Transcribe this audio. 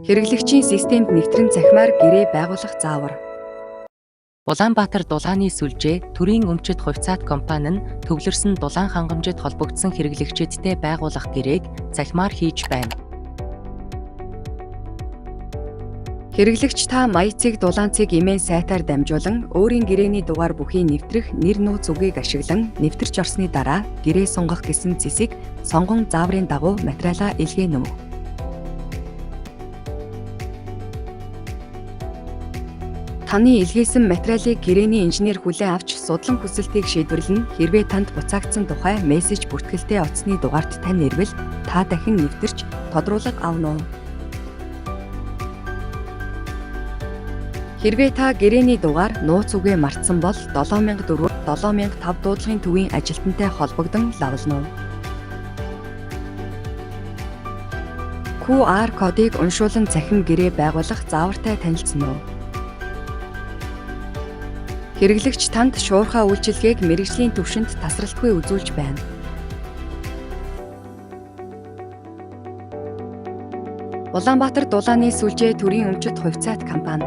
Хэрэглэгчийн системд нэвтрэн захимаар гэрээ байгуулах заавар. Улаанбаатар дулааны сүлжээ төрийн өмчит хувьцаат компани нь төвлөрсөн дулаан хангамжид холбогдсон хэрэглэгчидтэй байгуулах гэрээг захимаар хийж байна. Хэрэглэгч та Маяцыг дулаанцыг имэйл сайтаар дамжуулан өөрийн гэрээний дугаар бүхий нэвтрэх нэр нууц үгийг ашиглан нэвтэрч орсны дараа гэрээ сунгах гэсэн зэсийг сонгон зааврын дагуу материалаа илгээнэ. Таны илгээсэн материалыг гэрээний инженер хүлээн авч судлан хүсэлтийг шийдвэрлэн хэрвээ танд буцаагдсан тухай мессеж бүртгэлтэй оцсны дугаарт тань ирвэл та дахин нэвтэрч тодруулга авна уу? Хэрвээ та гэрээний дугаар нууц үгээ мартсан бол 7004-7005 дуудлагын төвийн ажилтнтай холбогдон лавлана уу? QR кодыг уншуулан цахим гэрээ байгуулах заавартай танилцсан уу? Хэрэглэгч танд шуурхай үйлчилгээг мэргэжлийн түвшинд тасралтгүй үзүүлж байна. Улаанбаатар дулааны сүлжээ төрийн өмчит хувьцаат компани